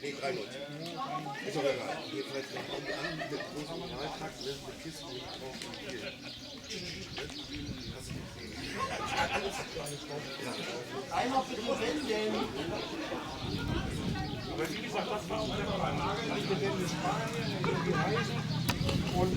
Nee, 93. Ist aber egal. Hier vielleicht noch an mit großem Wahltrakt, mit Kisten drauf und hier. Einmal bitte wenden. Aber wie gesagt, das war auch der Plan. Ich bin in Spanien, in die Reisen und